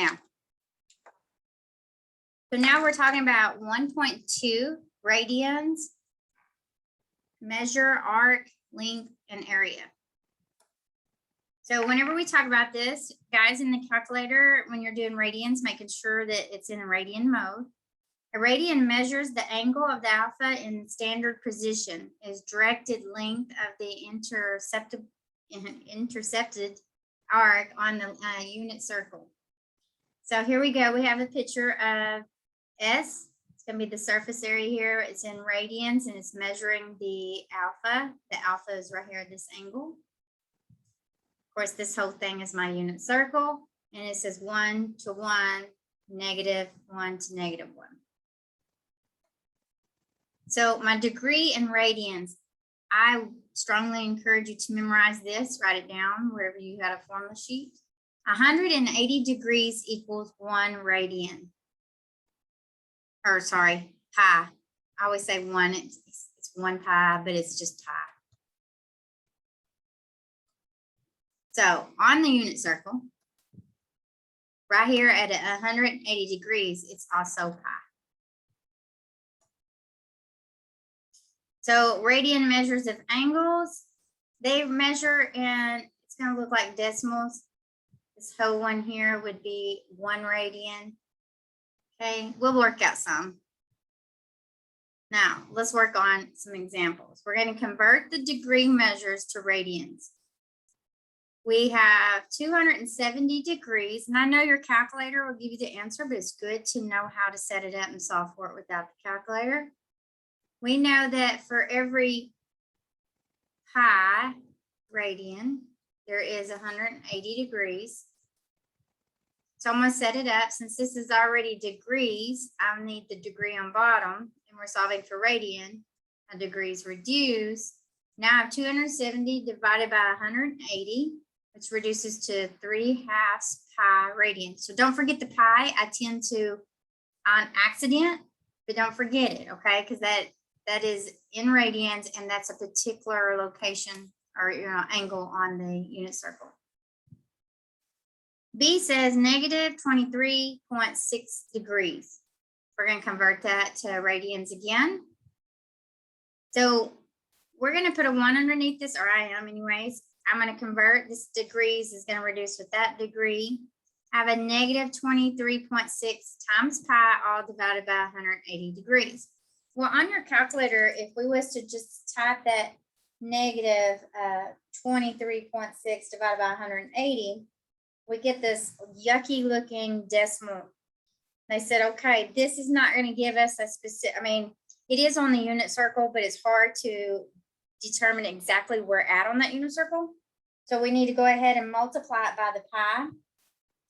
Now, so now we're talking about 1.2 radians, measure arc, length, and area. So whenever we talk about this, guys, in the calculator, when you're doing radians, making sure that it's in a radian mode. A radian measures the angle of the alpha in standard position, is directed length of the intercepted arc on the unit circle. So here we go. We have a picture of S. It's going to be the surface area here. It's in radians and it's measuring the alpha. The alpha is right here at this angle. Of course, this whole thing is my unit circle, and it says 1 to 1, negative 1 to negative 1. So my degree in radians, I strongly encourage you to memorize this, write it down wherever you got a formula sheet. 180 degrees equals 1 radian. Or sorry, pi. I always say 1, it's 1 pi, but it's just pi. So on the unit circle, right here at 180 degrees, it's also pi. So radian measures of angles. They measure and it's going to look like decimals. This whole one here would be 1 radian. Okay, we'll work out some. Now, let's work on some examples. We're going to convert the degree measures to radians. We have 270 degrees, and I know your calculator will give you the answer, but it's good to know how to set it up and solve for it without the calculator. We know that for every pi radian, there is 180 degrees. So I'm going to set it up. Since this is already degrees, I need the degree on bottom, and we're solving for radian. My degrees reduce. Now I have 270 divided by 180, which reduces to 3/2 pi radian. So don't forget the pi. I tend to, on accident, but don't forget it, okay? Because that is in radians, and that's a particular location or angle on the unit circle. B says negative 23.6 degrees. We're going to convert that to radians again. So we're going to put a 1 underneath this, or I am anyways. I'm going to convert this degrees is going to reduce with that degree. I have a negative 23.6 times pi all divided by 180 degrees. Well, on your calculator, if we was to just type that negative 23.6 divided by 180, we get this yucky looking decimal. They said, okay, this is not going to give us a specific, I mean, it is on the unit circle, but it's hard to determine exactly where we're at on that unit circle. So we need to go ahead and multiply it by the pi.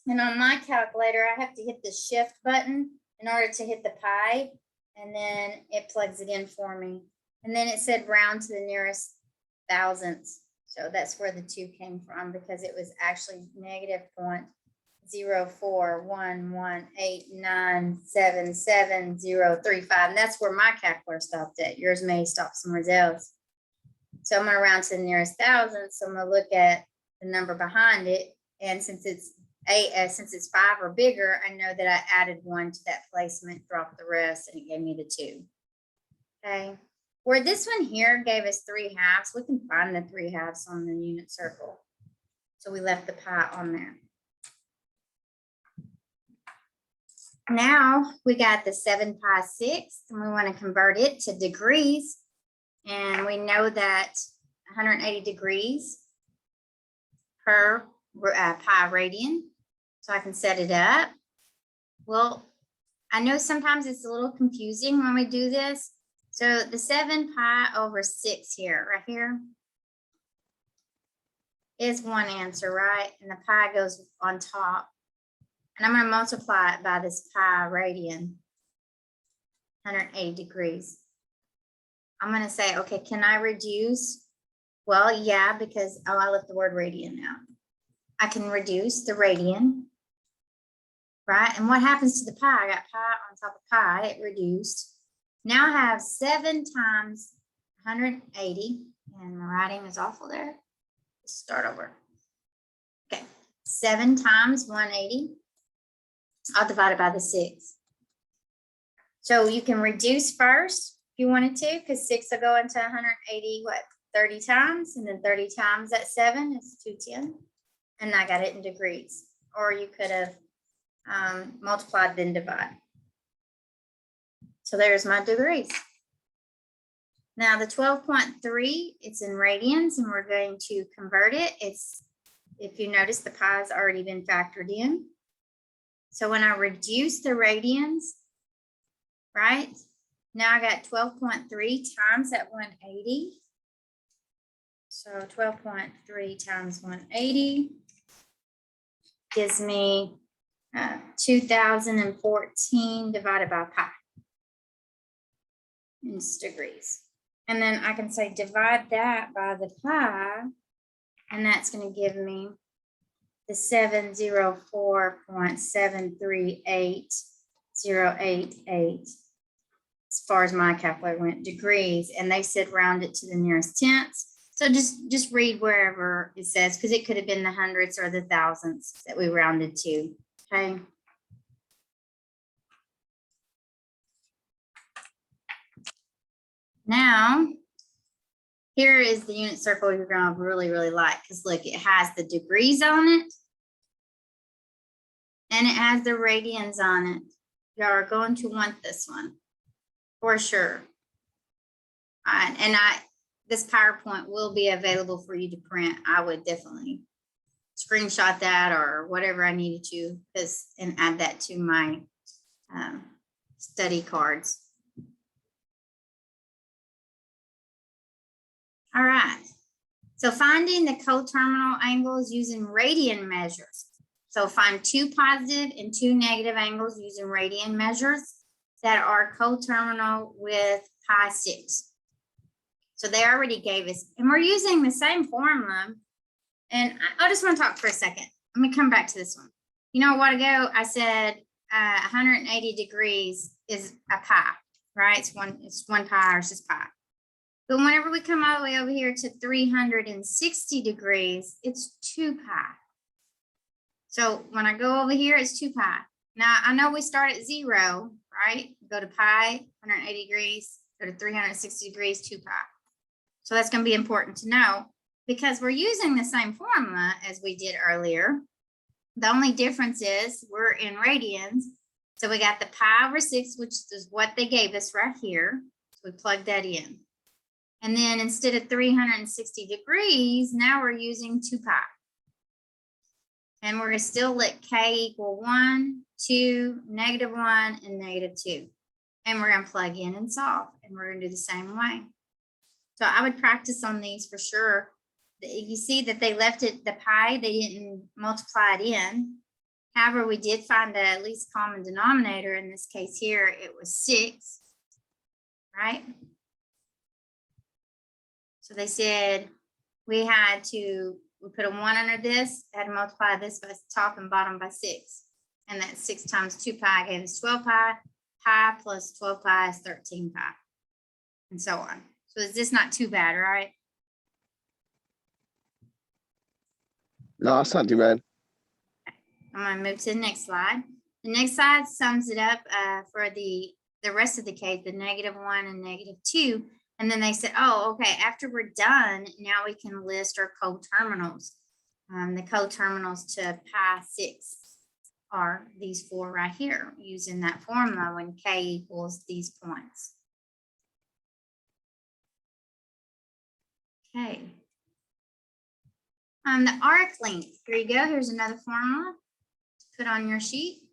And on my calculator, I have to hit the shift button in order to hit the pi. And then it plugs it in for me. And then it said round to the nearest thousandths. So that's where the 2 came from, because it was actually negative 0.04118977035. And that's where my calculator stopped at. Yours may stop somewhere else. So I'm going to round to the nearest thousandth. So I'm going to look at the number behind it. And since it's 5 or bigger, I know that I added 1 to that placement, dropped the rest, and it gave me the 2. Okay. Where this one here gave us 3/2, we can find the 3/2 on the unit circle. So we left the pi on there. Now we got the 7 pi 6, and we want to convert it to degrees. And we know that 180 degrees per pi radian. So I can set it up. Well, I know sometimes it's a little confusing when we do this. So the 7 pi over 6 here, right here, is one answer, right? And the pi goes on top. And I'm going to multiply it by this pi radian, 180 degrees. I'm going to say, okay, can I reduce? Well, yeah, because, I left the word radian out. I can reduce the radian, right? And what happens to the pi? I got pi on top of pi, it reduced. Now I have 7 times 180, and my writing is awful there. Let's start over. Okay, 7 times 180 I'll divide it by the 6. So you can reduce first if you wanted to, because 6 will go into 180, 30 times, and then 30 times that 7 is 210. And I got it in degrees. Or you could have multiplied, then divide. So there's my degrees. Now the 12.3, it's in radians, and we're going to convert it. It's, if you notice, the pi has already been factored in. So when I reduce the radians, right, now I got 12.3 times that 180. So 12.3 times 180 gives me 2014 divided by pi in degrees. And then I can say divide that by the pi, and that's going to give me the 704.738088 as far as my calculator went, degrees. And they said round it to the nearest tenths. So just read wherever it says, because it could have been the hundredths or the thousandths that we rounded to. Okay. Now, here is the unit circle you're going to really, really like, because look, it has the degrees on it, and it has the radians on it. You are going to want this one for sure. And this PowerPoint will be available for you to print. I would definitely screenshot that or whatever I needed to, and add that to my study cards. All right. So finding the coterminal angles using radian measures. So find 2 positive and 2 negative angles using radian measures that are coterminal with pi 6. So they already gave us, and we're using the same formula. And I just want to talk for a second. Let me come back to this one. You know, a while ago, I said 180 degrees is a pi, right? It's one pi or it's just pi. But whenever we come all the way over here to 360 degrees, it's 2 pi. So when I go over here, it's 2 pi. Now, I know we start at 0, right? Go to pi, 180 degrees, go to 360 degrees, 2 pi. So that's going to be important to know, because we're using the same formula as we did earlier. The only difference is we're in radians. So we got the pi over 6, which is what they gave us right here. So we plug that in. And then instead of 360 degrees, now we're using 2 pi. And we're going to still let k equal 1, 2, -1, and -2. And we're going to plug in and solve. And we're going to do the same way. So I would practice on these for sure. You see that they left it, the pi, they didn't multiply it in. However, we did find the least common denominator. In this case here, it was 6, right? So they said we put a 1 under this, had to multiply this by top and bottom by 6. And that 6 times 2 pi gave us 12 pi. Pi plus 12 pi is 13 pi, and so on. So is this not too bad, right? No, it's not too bad. I'm going to move to the next slide. The next slide sums it up for the rest of the case, the -1 and -2. And then they said, oh, okay, after we're done, now we can list our coterminals. The coterminals to pi 6 are these 4 right here, using that formula when k equals these points. Okay. The arc length, here you go. Here's another formula to put on your sheet.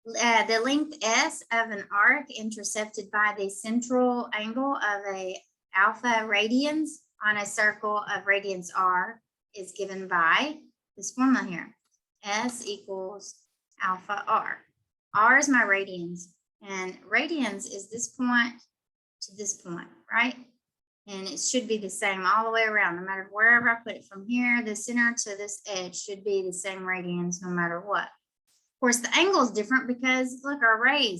The length S of an arc intercepted by the central angle of a alpha radians on a circle of radians R is given by this formula here. S equals alpha R. R is my radians, and radians is this point to this point, right? And it should be the same all the way around, no matter wherever I put it, from here, the center to this edge should be the same radians no matter what. Of course, the angle is different because look, our ray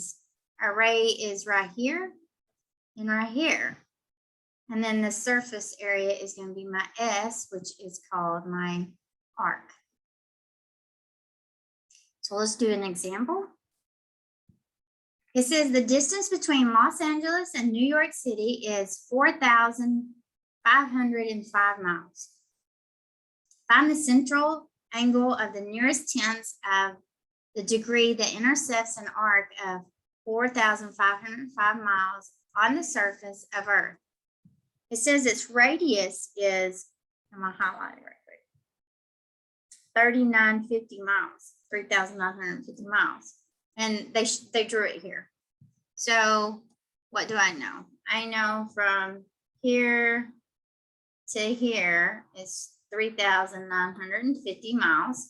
is right here and right here. And then the surface area is going to be my S, which is called my arc. So let's do an example. It says the distance between Los Angeles and New York City is 4,505 miles. Find the central angle of the nearest tenths of the degree that intercepts an arc of 4,505 miles on the surface of Earth. It says its radius is, I'm gonna highlight it right quick, 3,950 miles, 3,950 miles. And they drew it here. So what do I know? I know from here to here is 3,950 miles.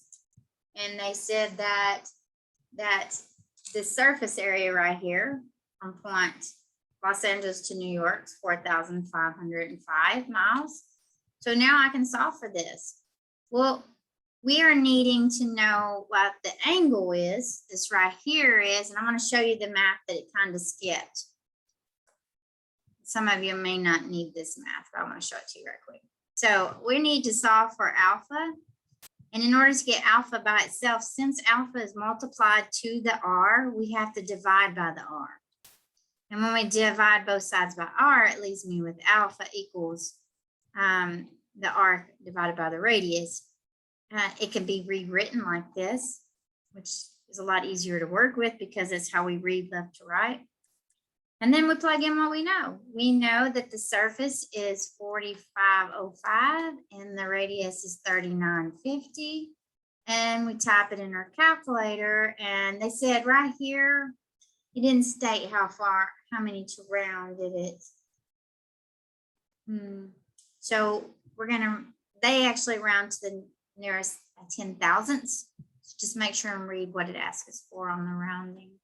And they said that the surface area right here from point Los Angeles to New York is 4,505 miles. So now I can solve for this. Well, we are needing to know what the angle is. This right here is, and I'm going to show you the map that it kind of skipped. Some of you may not need this math, but I want to show it to you right quick. So we need to solve for alpha. And in order to get alpha by itself, since alpha is multiplied to the r, we have to divide by the r. And when we divide both sides by r, it leaves me with alpha equals the r divided by the radius. It can be rewritten like this, which is a lot easier to work with because it's how we read left to right. And then we plug in what we know. We know that the surface is 4,505 and the radius is 3,950. And we type it in our calculator. And they said right here, it didn't state how many to round it is. So they actually round to the nearest 10 thousandths. So just make sure and read what it asks us for on the rounding.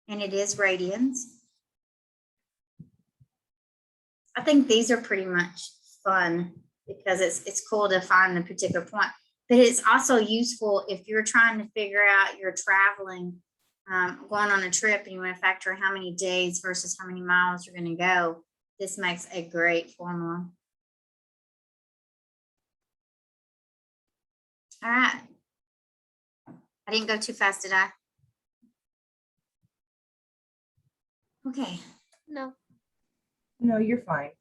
And it is radians. I think these are pretty much fun because it's cool to find the particular point, but it's also useful if you're trying to figure out you're traveling, going on a trip and you want to factor how many days versus how many miles you're going to go. This makes a great formula. All right. I didn't go too fast, did I? Okay. No. No, you're fine.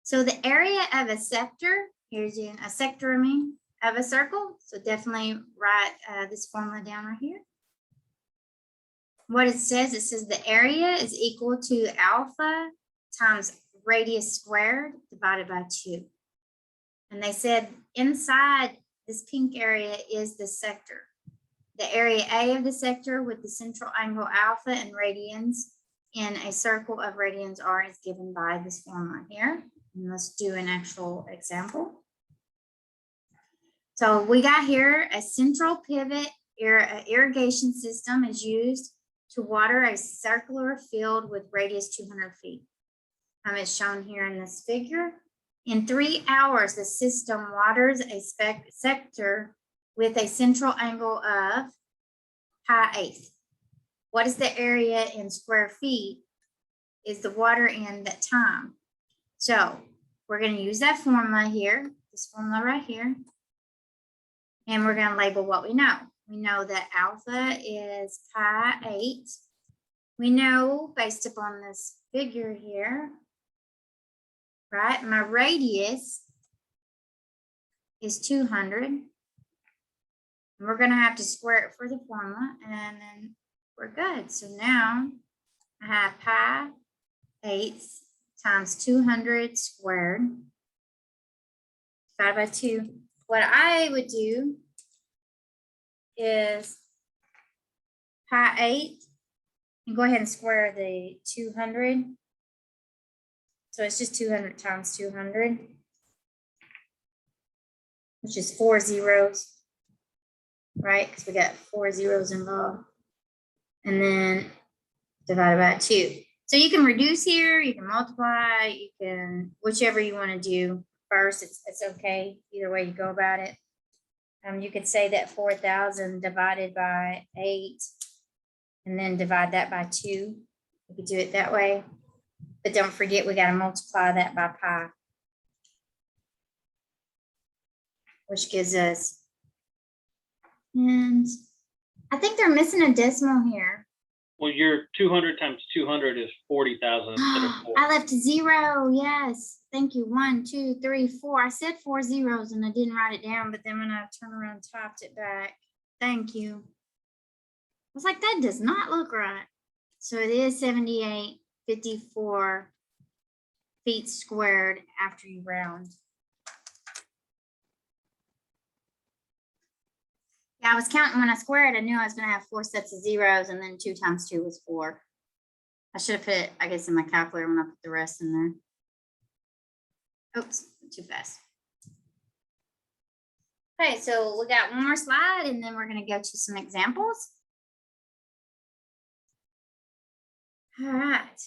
So the area of a sector, here's a sector, of a circle. So definitely write this formula down right here. What it says the area is equal to alpha times radius squared divided by 2. And they said inside this pink area is the sector. The area A of the sector with the central angle alpha and radians in a circle of radians r is given by this formula here. And let's do an actual example. So we got here a central pivot irrigation system is used to water a circular field with radius 200 feet. It's shown here in this figure. In 3 hours, the system waters a sector with a central angle of pi/8. What is the area in square feet is the water in that time. So we're going to use that formula here, this formula right here, and we're going to label what we know. We know that alpha is pi/8. We know based upon this figure here, right, my radius is 200. And we're going to have to square it for the formula, and then we're good. So now I have pi/8 times 200 squared divided by 2. What I would do is pi/8 and go ahead and square the 200. So it's just 200 times 200, which is 4 zeros, right? Because we got 4 zeros involved. And then divided by 2. So you can reduce here, you can multiply, you can, whichever you want to do first, it's okay. Either way you go about it. You could say that 4,000 divided by 8 and then divide that by 2. You could do it that way. But don't forget, we got to multiply that by pi, which gives us And I think they're missing a decimal here. Well, your 200 times 200 is 40,000 instead of 4. I left a 0. Yes. Thank you. 1, 2, 3, 4. I said 4 zeros and I didn't write it down, but then when I turned around and typed it back, thank you. I was like, that does not look right. So it is 78.54 feet squared after you round. Yeah, I was counting when I squared. I knew I was going to have 4 sets of zeros, and then 2 times 2 was 4. I should have put it, I guess, in my calculator when I put the rest in there. Oops, too fast. Okay, so we got one more slide, and then we're going to go to some examples. All right.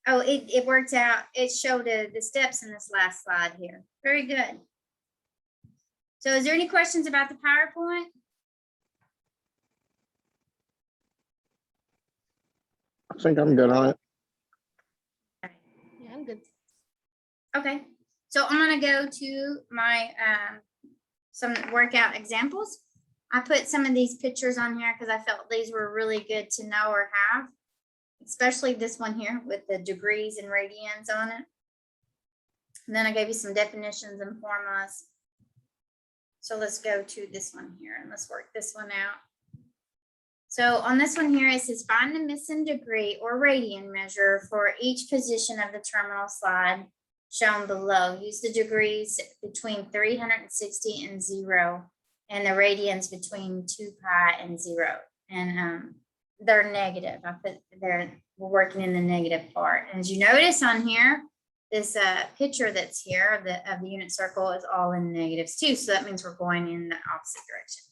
Oh, it worked out. It showed the steps in this last slide here. Very good. So is there any questions about the PowerPoint? I think I'm good on it. Yeah, I'm good. Okay, so I'm gonna go to my some workout examples. I put some of these pictures on here because I felt these were really good to know or have, especially this one here with the degrees and radians on it. And then I gave you some definitions and formulas. So let's go to this one here and let's work this one out. So on this one here, it says find the missing degree or radian measure for each position of the terminal slide shown below. Use the degrees between 360 and 0 and the radians between 2 pi and 0. And they're negative. I put we're working in the negative part. And as you notice on here, this picture that's here of the unit circle is all in negatives too. So that means we're going in the opposite direction.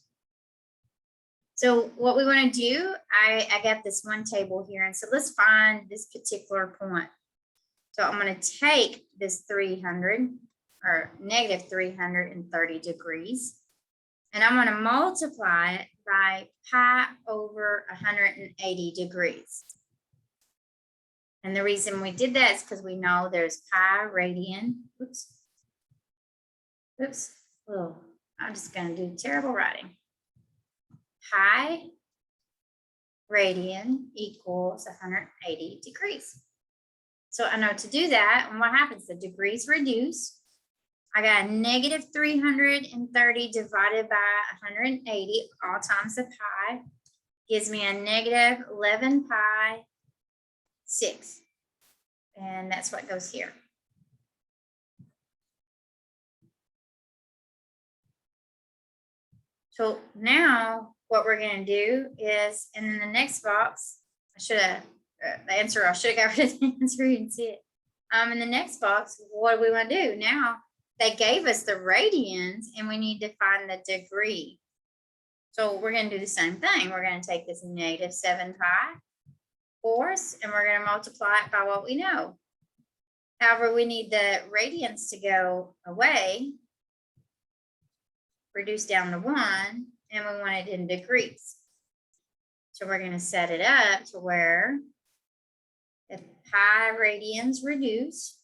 So what we want to do, I got this one table here. And so let's find this particular point. So I'm going to take this 300 or negative 330 degrees. And I'm going to multiply it by pi over 180 degrees. And the reason we did that is because we know there's pi radian. Oops. Oh, I'm just going to do terrible writing. Pi radian equals 180 degrees. So I know to do that, and what happens? The degrees reduce. I got negative 330 divided by 180 all times the pi gives me a negative 11 pi 6. And that's what goes here. So now what we're going to do is, and in the next box, I should have got rid of the answer. You can see it. In the next box, what do we want to do? Now they gave us the radians and we need to find the degree. So we're going to do the same thing. We're going to take this negative 7 pi force and we're going to multiply it by what we know. However, we need the radians to go away, reduce down to 1, and we want it in degrees. So we're going to set it up to where if pi radians reduce,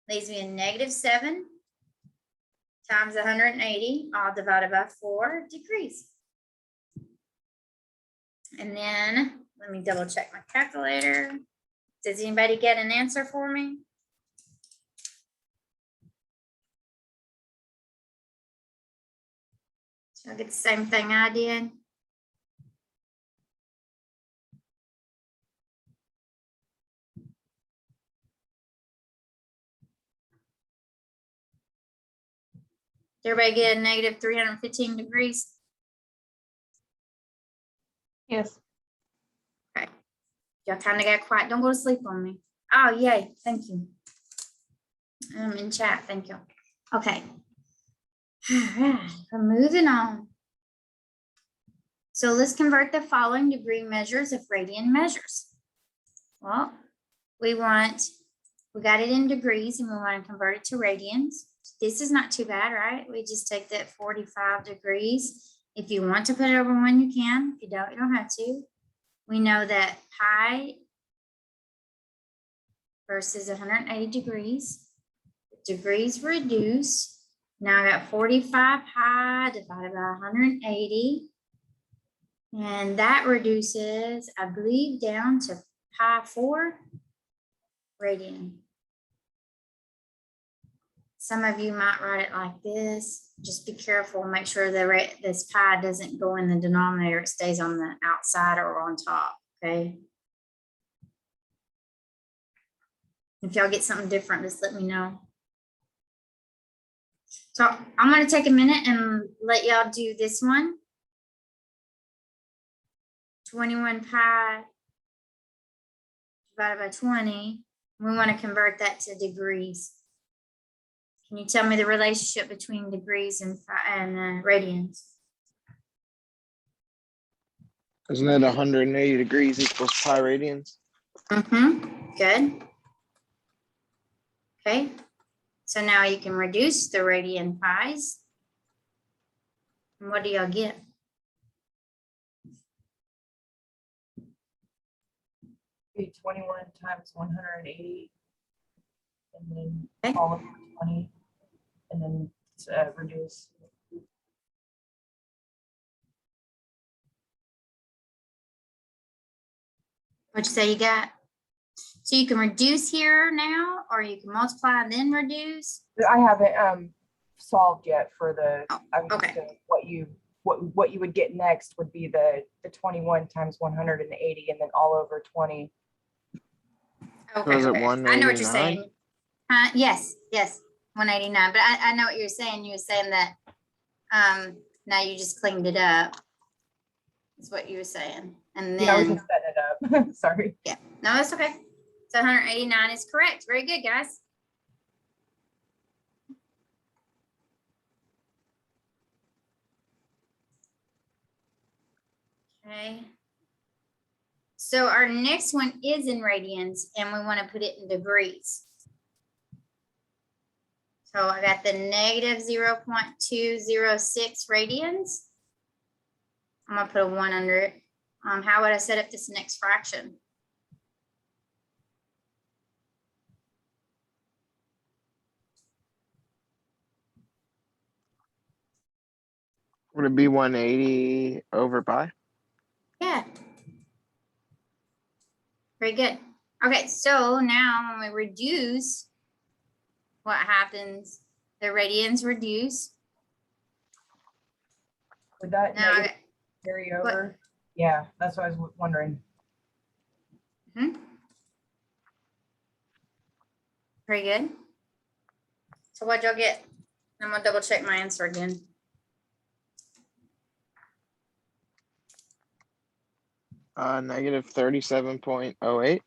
leaves me a negative 7 times 180, all divided by 4 degrees. And then let me double check my calculator. Does anybody get an answer for me? So I get the same thing I did. Did everybody get a negative 315 degrees? Yes. Okay. Y'all kind of got quiet. Don't go to sleep on me. Oh, yay. Thank you. I'm in chat. Thank you. Okay. All right. We're moving on. So let's convert the following degree measures of radian measures. Well, we got it in degrees and we want to convert it to radians. This is not too bad, right? We just take that 45 degrees. If you want to put it over 1, you can. If you don't have to. We know that pi versus 180 degrees. Degrees reduce. Now I got 45 pi divided by 180. And that reduces, I believe, down to pi 4 radian. Some of you might write it like this. Just be careful, make sure this pi doesn't go in the denominator. It stays on the outside or on top, okay? If y'all get something different, just let me know. So I'm gonna take a minute and let y'all do this one. 21 pi divided by 20. We want to convert that to degrees. Can you tell me the relationship between degrees and radians? Isn't it 180 degrees equals pi radians? Mm-hmm. Good. Okay. So now you can reduce the radian pi's. And what do y'all get? Be 21 times 180. And then Okay. all of 20. And then reduce. What'd you say you got? So you can reduce here now, or you can multiply and then reduce. I haven't solved yet for the okay. What you would get next would be the 21 times 180 and then all over 20. Okay. Was it I know what you're 189? saying. Yes, 189. But I know what you're saying. You were saying that now you just cleaned it up. That's what you were saying. And then Yeah, I was just setting it up. Sorry. Yeah, no, that's okay. So 189 is correct. Very good, guys. Okay. So our next one is in radians, and we want to put it in degrees. So I got the negative 0.206 radians. I'm gonna put a 1 under it. How would I set up this next fraction? Would it be 180 over pi? Yeah. Very good. Okay, so now when we reduce, what happens? The radians reduce. Would that Now negative carry over? Yeah, that's what I was wondering. Very good. So what'd y'all get? I'm gonna double check my answer again. Negative 37.08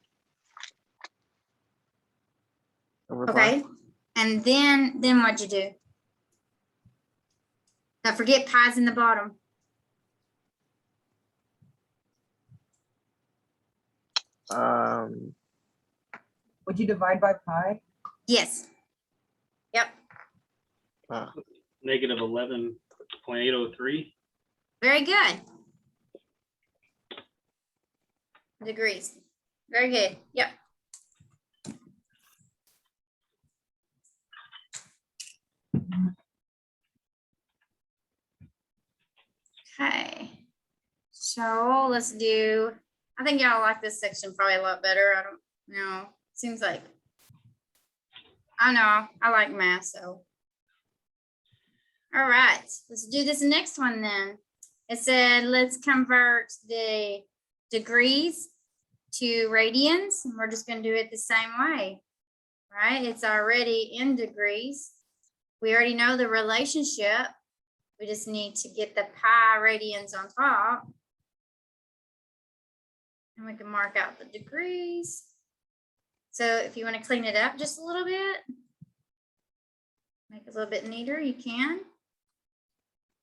over pi. Okay. And then what'd you do? Now forget pi's in the bottom. Would you divide by pi? Yes. Yep. Negative 11.803. Very good. Degrees. Very good. Yep. Okay. So let's do, I think y'all like this section probably a lot better. I don't know. Seems like, I know, I like math, so. All right, let's do this next one then. It said, let's convert the degrees to radians. And we're just gonna do it the same way, right? It's already in degrees. We already know the relationship. We just need to get the pi radians on top. And we can mark out the degrees. So if you want to clean it up just a little bit, make it a little bit neater, you can.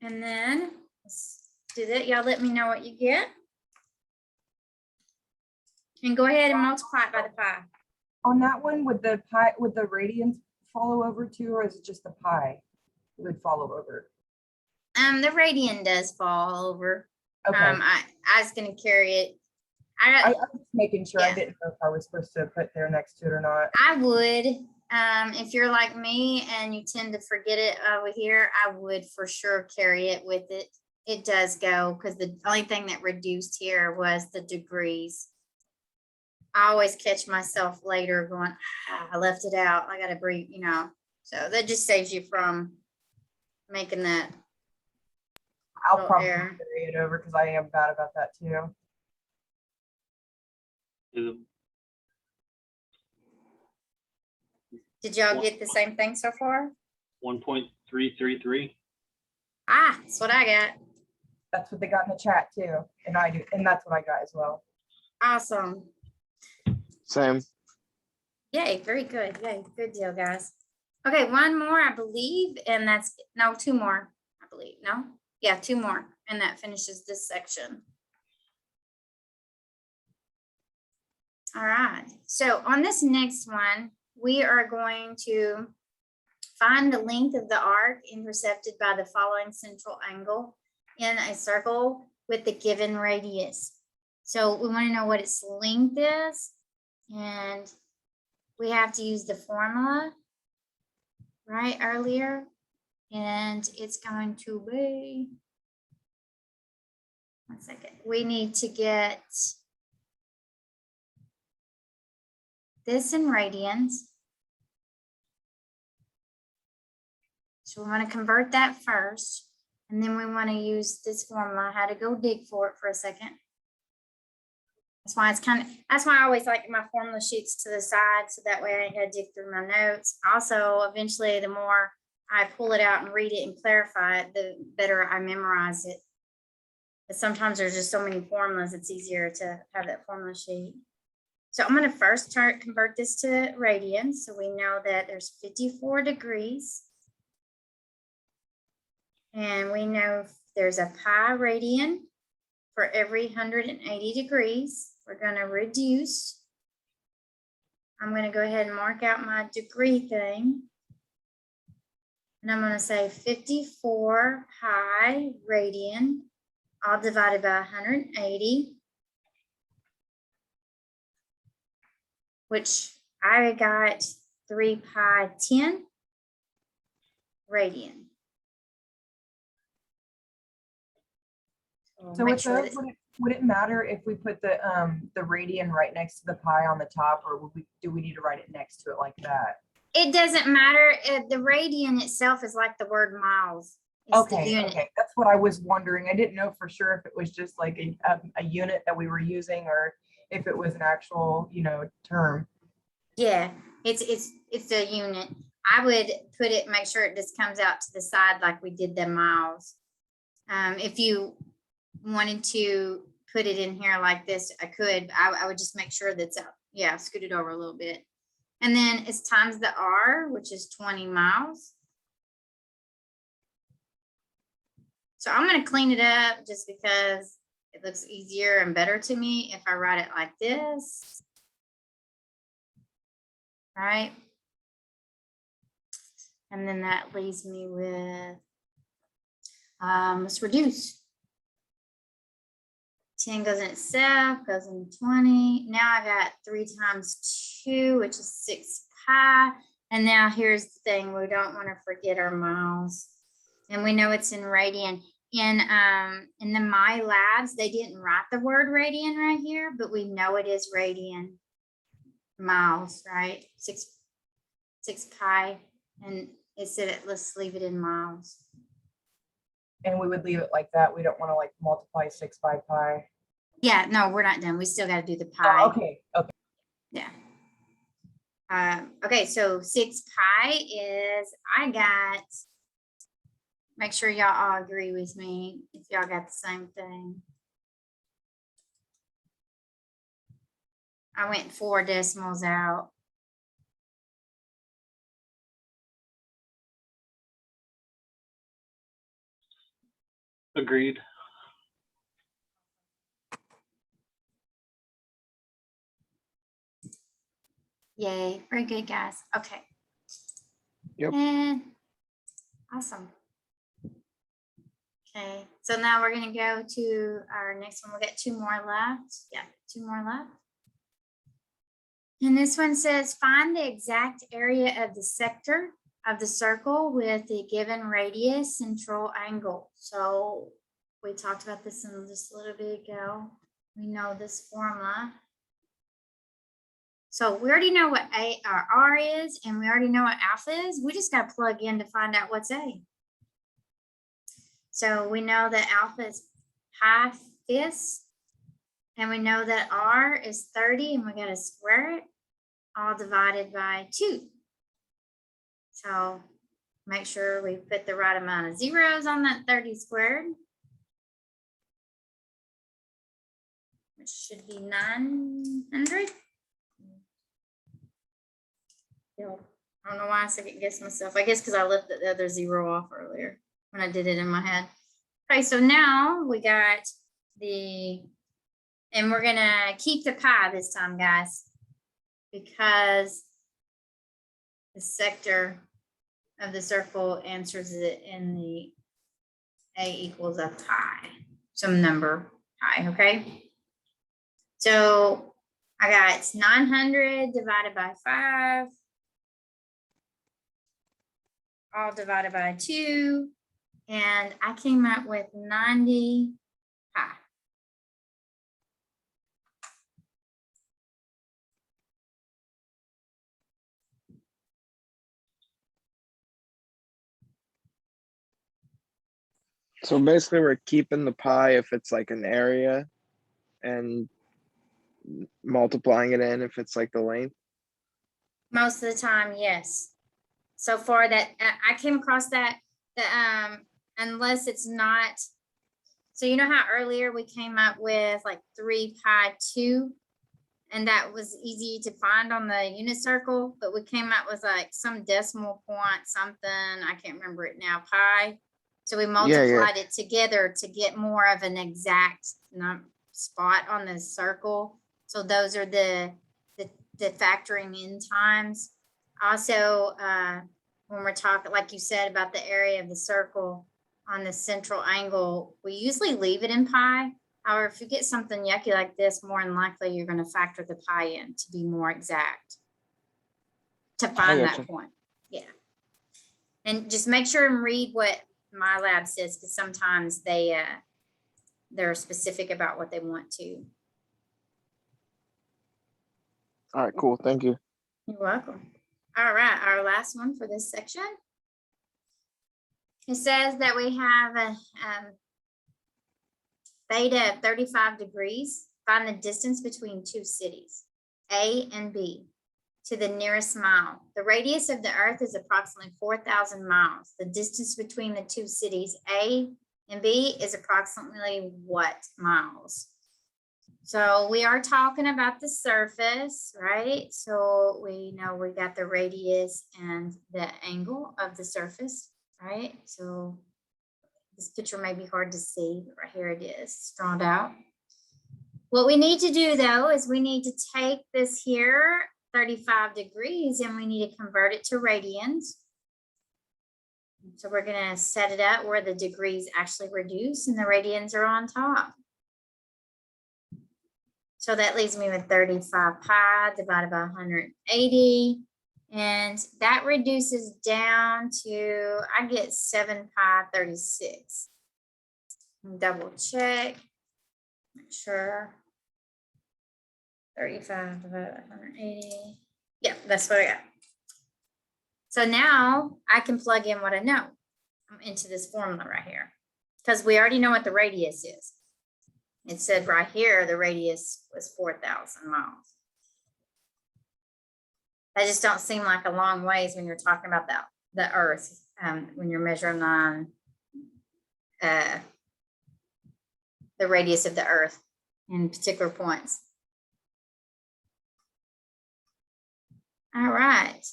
And then let's do that. Y'all let me know what you get. And go ahead and multiply it by the pi. On that one, would the radians follow over too, or is it just the pi that would follow over? The radian does fall over. Okay. I was gonna carry it. I was making sure. Yeah. I didn't know if I was supposed to put there next to it or not. I would. If you're like me and you tend to forget it over here, I would for sure carry it with it. It does go, because the only thing that reduced here was the degrees. I always catch myself later going, I left it out. I gotta breathe, you know. So that just saves you from making that. I'll little probably error. carry it over because I am bad about that too. Did y'all get the same thing so far? 1.333. Ah, that's what I got. That's what they got in the chat too. And I do, and that's what I got as well. Awesome. Same. Yay, very good. Yay, good deal, guys. Okay, one more, I believe, and that's, no, two more, I believe. No? Yeah, two more, and that finishes this section. All right, so on this next one, we are going to find the length of the arc intercepted by the following central angle in a circle with the given radius. So we want to know what its length is, and we have to use the formula right earlier, and it's going to be, one second, we need to get this in radians. So we want to convert that first, and then we want to use this formula. I had to go dig for it for a second. That's why it's kind of, that's why I always like my formula sheets to the side, so that way I ain't gotta dig through my notes. Also, eventually, the more I pull it out and read it and clarify it, the better I memorize it. But sometimes there's just so many formulas, it's easier to have that formula sheet. So I'm gonna first convert this to radians. So we know that there's 54 degrees. And we know there's a pi radian for every 180 degrees. We're going to reduce. I'm going to go ahead and mark out my degree thing. And I'm going to say 54 pi radian, all divided by 180, which I got 3 pi 10 radian. So make with sure those, that- would it matter if we put the radian right next to the pi on the top, or do we need to write it next to it like that? It doesn't matter. The radian itself is like the word miles. It's the Okay, unit. okay, that's what I was wondering. I didn't know for sure if it was just like a unit that we were using, or if it was an actual, you know, term. Yeah, it's a unit. I would put it, make sure it just comes out to the side like we did the miles. If you wanted to put it in here like this, I could. I would just make sure that's up. Yeah, scoot it over a little bit. And then it's times the R, which is 20 miles. So I'm going to clean it up just because it looks easier and better to me if I write it like this. All right. And then that leaves me with, let's reduce. 10 goes in itself, goes in 20. Now I got 3 times 2, which is 6 pi. And now here's the thing, we don't want to forget our miles. And we know it's in radian. In the My Labs, they didn't write the word radian right here, but we know it is radian miles, right? 6 pi. And it said, let's leave it in miles. And we would leave it like that. We don't want to like multiply 6 by pi. Yeah, no, we're not done. We still got to do the pi. Oh, okay, okay. Yeah. Okay, so 6 pi is, I got, make sure y'all all agree with me if y'all got the same thing. I went 4 decimals out. Agreed. Yay, very good, guys. Okay. Yep. And awesome. Okay, so now we're gonna go to our next one. We'll get 2 more left. Yeah, 2 more left. And this one says, find the exact area of the sector of the circle with the given radius central angle. So we talked about this in just a little bit ago. We know this formula. So we already know what A or R is, and we already know what alpha is. We just got to plug in to find out what's A. So we know that alpha is pi fifths, and we know that R is 30, and we got to square it, all divided by 2. So make sure we put the right amount of zeros on that 30 squared, which should be 900. I don't know why I second guessed myself. I guess because I left the other zero off earlier when I did it in my head. Okay, so now we got and we're gonna keep the pi this time, guys, because the sector of the circle answers it in the A equals a pi, some number pi, okay? So I got 900 divided by 5, all divided by 2, and I came up with 90 pi. So basically we're keeping the pi if it's like an area and multiplying it in if it's like the length. Most of the time, yes. So far that I came across that unless it's not. So you know how earlier we came up with like 3 pi 2, and that was easy to find on the unit circle, but we came up with like some decimal point, something, I can't remember it now, pi. So we multiplied it together to get more of an exact spot on the circle. So those are the factoring in times. Also, when we're talking, like you said, about the area of the circle on the central angle, we usually leave it in pi. However, if you get something yucky like this, more than likely you're going to factor the pi in to be more exact to find that point. Yeah. And just make sure and read what my lab says, because sometimes they're specific about what they want to. All right, cool. Thank you. You're welcome. All right, our last one for this section. It says that we have a theta of 35 degrees. Find the distance between two cities, A and B, to the nearest mile. The radius of the Earth is approximately 4,000 miles. The distance between the two cities, A and B, is approximately what miles? So we are talking about the surface, right? So we know we got the radius and the angle of the surface, right? So this picture may be hard to see, but right here it is, drawn out. What we need to do though is we need to take this here, 35 degrees, and we need to convert it to radians. So we're gonna set it up where the degrees actually reduce and the radians are on top. So that leaves me with 35 pi divided by 180. And that reduces down to, I get 7 pi 36. Double check, make sure. 35 divided by 180. Yep, that's what I got. So now I can plug in what I know into this formula right here, because we already know what the radius is. It said right here, the radius was 4,000 miles. That just don't seem like a long ways when you're talking about the Earth, when you're measuring on the radius of the Earth in particular points. All right.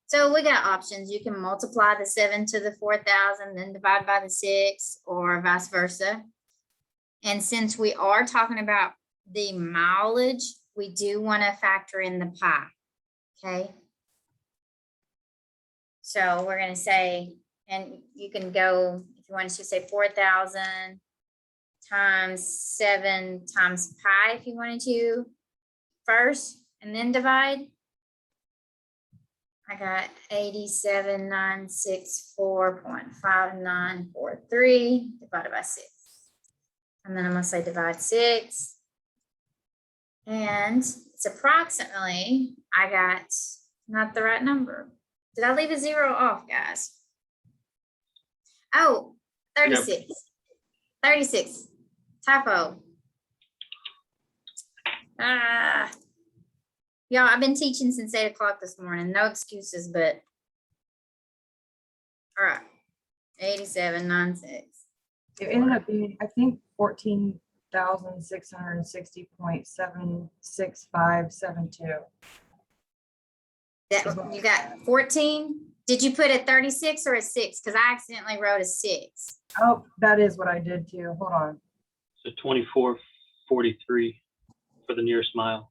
So we got options. You can multiply the 7 to the 4,000, then divide by the 6, or vice versa. And since we are talking about the mileage, we do want to factor in the pi, okay? So we're going to say, and you can go, if you want to say 4,000 times 7 times pi if you wanted to first, and then divide. I got 87,964.5943 divided by 6. And then I'm gonna say divide 6. And it's approximately, I got not the right number. Did I leave a 0 off, guys? Oh, 36. 36. Typo. Y'all, I've been teaching since 8 o'clock this morning. No excuses, but. All right. 87.96. It ended up being, I think, 14,660.76572. That, you got 14? Did you put a 36 or a 6? Because I accidentally wrote a 6. Oh, that is what I did too. Hold on. So 2443 for the nearest mile.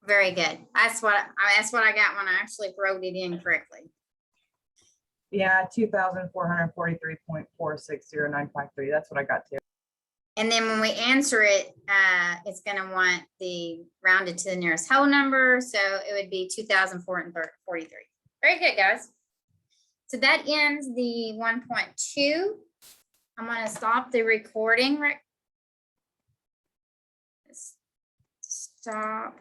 Very good. That's what I got when I actually wrote it in correctly. Yeah, 2,443.460953. That's what I got too. And then when we answer it, it's going to want the rounded to the nearest whole number. So it would be 2,443. Very good, guys. So that ends the 1.2. I'm going to stop the recording. Stop.